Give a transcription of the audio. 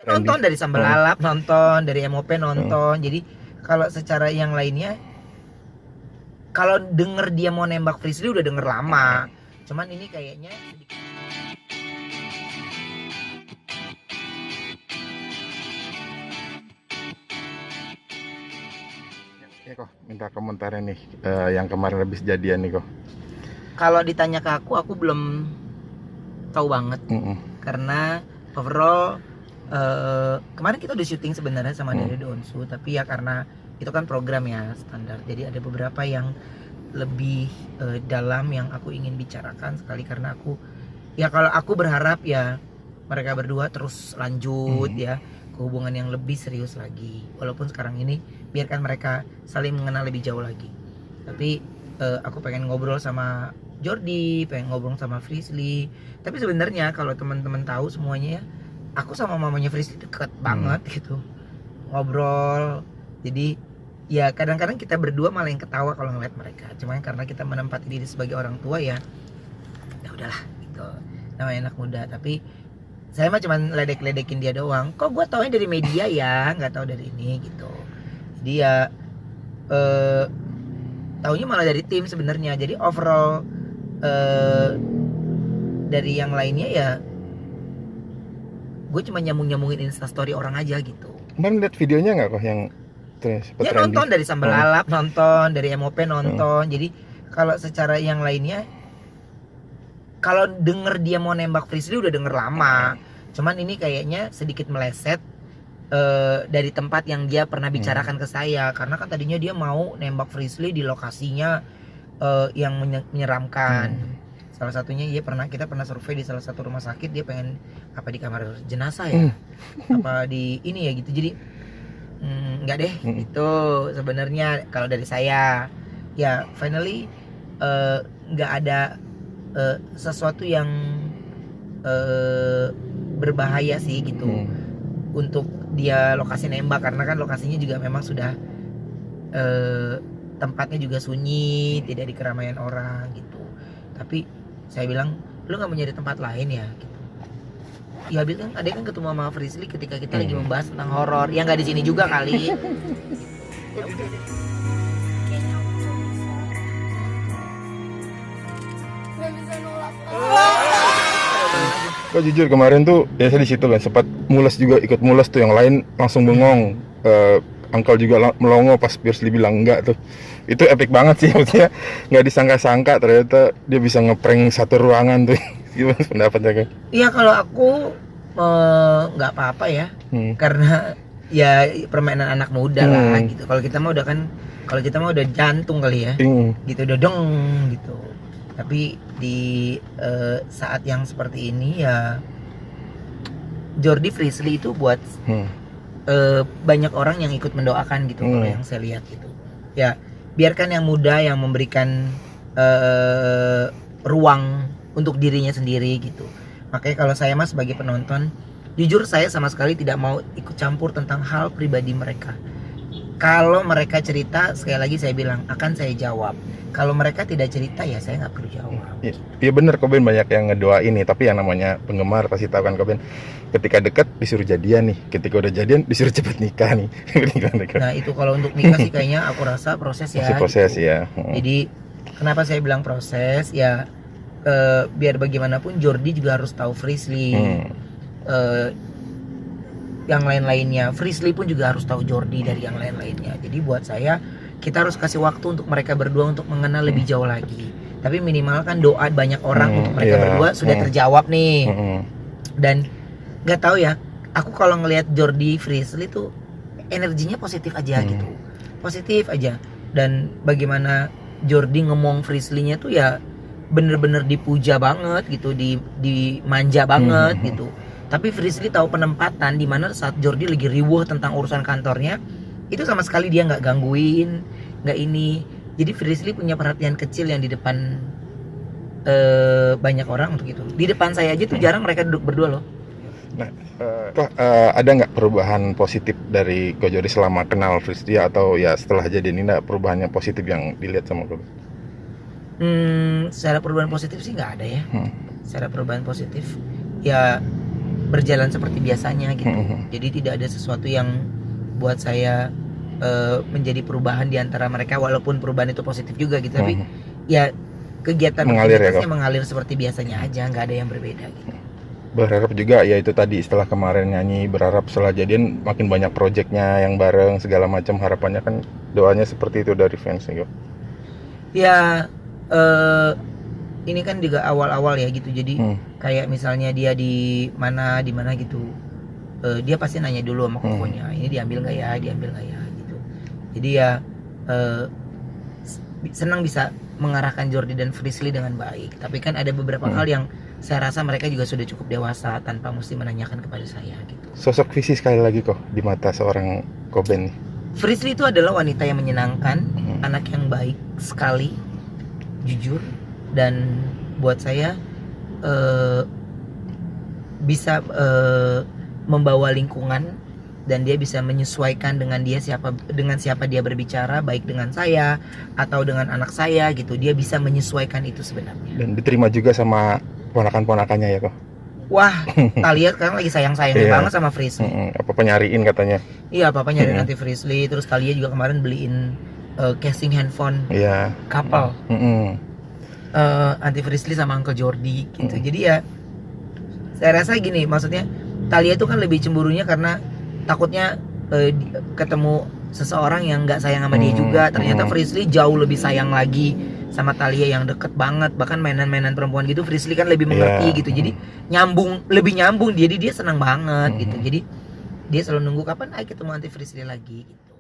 Nonton dari Sambal Lalap, nonton dari MOP, nonton. Jadi kalau secara yang lainnya, kalau denger dia mau nembak Frisly udah denger lama. Cuman ini kayaknya sedikit. Ya kok minta komentarnya nih yang kemarin habis jadian nih kok. Kalau ditanya ke aku belum tahu banget. Karena overall kemarin kita udah syuting sebenarnya sama dari Donsu, tapi ya karena itu kan program ya standar, jadi ada beberapa yang lebih dalam yang aku ingin bicarakan sekali, karena aku ya kalau aku berharap ya mereka berdua terus lanjut ya ke hubungan yang lebih serius lagi, walaupun sekarang ini biarkan mereka saling mengenal lebih jauh lagi. Tapi aku pengen ngobrol sama Jordi, pengen ngobrol sama Frisly. Tapi sebenarnya kalau teman-teman tahu semuanya ya, aku sama mamanya Frisly deket banget gitu, ngobrol. Jadi ya kadang-kadang kita berdua malah yang ketawa kalau ngeliat mereka. Cuma karena kita menempati diri sebagai orang tua ya, ya udahlah gitu. Namanya anak muda. Tapi saya mah cuma ledek-ledekin dia doang. Kok gue taunya dari media ya, nggak tahu dari ini gitu. Jadi ya taunya malah dari tim sebenarnya. Jadi overall dari yang lainnya ya, gue cuma nyambung-nyambungin instastory orang aja gitu. Kemarin lihat videonya nggak kok yang ya nonton dari Sambal Lalap, nonton dari MOP, nonton. Jadi kalau secara yang lainnya, kalau denger dia mau nembak Frisly udah denger lama. Cuman ini kayaknya sedikit meleset dari tempat yang dia pernah bicarakan ke saya. Karena kan tadinya dia mau nembak Frisly di lokasinya yang menyeramkan. Salah satunya kita pernah survei di salah satu rumah sakit, dia pengen apa di kamar jenazah ya, apa di ini ya gitu. Jadi enggak deh itu sebenarnya kalau dari saya ya finally nggak ada sesuatu yang berbahaya sih gitu untuk dia lokasi nembak, karena kan lokasinya juga memang sudah tempatnya juga sunyi, tidak di keramaian orang gitu. Tapi saya bilang, lu nggak mau nyari tempat lain ya gitu. Ya habis kan ada kan ketemu sama Frisly ketika kita lagi membahas tentang horor. Ya nggak di sini juga kali. Kok jujur kemarin tuh ya saya di situ kan sempat mules juga, ikut mules tuh, yang lain langsung bengong. Angkel juga melongo pas Frisly bilang enggak tuh. Itu epic banget sih, maksudnya nggak disangka-sangka ternyata dia bisa ngeprank satu ruangan tuh. Gimana pendapatnya kan? Iya kalau aku nggak apa-apa ya, karena ya permainan anak muda lah gitu. Kalau kita mah udah jantung kali ya, gitu udah dong gitu. Tapi di saat yang seperti ini ya, Jordi Frisly itu buat banyak orang yang ikut mendoakan gitu. Kalau yang saya lihat gitu ya, biarkan yang muda yang memberikan ruang untuk dirinya sendiri gitu. Makanya kalau saya mas sebagai penonton, jujur saya sama sekali tidak mau ikut campur tentang hal pribadi mereka. Kalau mereka cerita, sekali lagi saya bilang akan saya jawab. Kalau mereka tidak cerita ya saya nggak perlu jawab. Iya bener Koben, banyak yang ngedoain nih. Tapi yang namanya penggemar pasti tahu kan Koben, ketika dekat disuruh jadian nih, ketika udah jadian disuruh cepet nikah nih. Nah itu kalau untuk nikah sih kayaknya aku rasa proses ya. Masih proses gitu. Ya. Jadi kenapa saya bilang proses ya, biar bagaimanapun Jordi juga harus tahu Frisly. Yang lain-lainnya, Frisly pun juga harus tahu Jordi dari yang lain-lainnya. Jadi buat saya kita harus kasih waktu untuk mereka berdua untuk mengenal lebih jauh lagi. Tapi minimal kan doa banyak orang untuk mereka berdua sudah terjawab nih. Dan nggak tahu ya, aku kalau ngelihat Jordi Frisly tuh energinya positif aja gitu, positif aja. Dan bagaimana Jordi ngomong Frisly-nya tuh ya bener-bener dipuja banget gitu, dimanja banget gitu. Tapi Frisly tahu penempatan di mana saat Jordi lagi riuh tentang urusan kantornya, itu sama sekali dia nggak gangguin, nggak ini. Jadi Frisly punya perhatian kecil yang di depan banyak orang untuk itu. Di depan saya aja tuh jarang mereka duduk berdua loh. Nah, ada nggak perubahan positif dari Ko Jordi selama kenal Frisly, atau ya setelah jadi ini perubahannya positif yang dilihat sama Ko? Secara perubahan positif sih nggak ada ya. Secara perubahan positif ya berjalan seperti biasanya gitu. Jadi tidak ada sesuatu yang buat saya menjadi perubahan di antara mereka, walaupun perubahan itu positif juga gitu. Tapi ya kegiatan Mengalir ya, aktivitasnya mengalir seperti biasanya aja, nggak ada yang berbeda gitu. Berharap juga ya itu tadi, setelah kemarin nyanyi, berharap setelah jadian makin banyak projectnya yang bareng segala macam, harapannya kan doanya seperti itu dari fans gitu. Ya ini kan juga awal-awal ya gitu, jadi kayak misalnya dia di mana gitu, dia pasti nanya dulu sama kokonya, ini diambil nggak ya gitu. Jadi ya senang bisa mengarahkan Jordi dan Frisly dengan baik. Tapi kan ada beberapa hal yang saya rasa mereka juga sudah cukup dewasa tanpa mesti menanyakan kepada saya gitu. Sosok Visi sekali lagi kok di mata seorang Koben nih. Frisly itu adalah wanita yang menyenangkan, anak yang baik sekali, jujur, dan buat saya bisa membawa lingkungan, dan dia bisa menyesuaikan dengan siapa dia berbicara, baik dengan saya atau dengan anak saya gitu. Dia bisa menyesuaikan itu sebenarnya. Dan diterima juga sama ponakan-ponakannya ya kok. Wah, Talia sekarang lagi sayang-sayangnya banget sama Frisly. Apa nyariin katanya? Iya, papa nyariin anti Frisly. Terus Talia juga kemarin beliin casing handphone couple. Anti Frisly sama Uncle Jordi gitu. Jadi ya saya rasa gini, maksudnya Talia itu kan lebih cemburunya karena takutnya ketemu seseorang yang nggak sayang sama dia juga. Ternyata Frisly jauh lebih sayang lagi sama Talia yang deket banget, bahkan mainan-mainan perempuan gitu Frisly kan lebih mengerti gitu. Jadi lebih nyambung, jadi dia senang banget gitu. Jadi dia selalu nunggu kapan ketemu anti Frisly lagi gitu.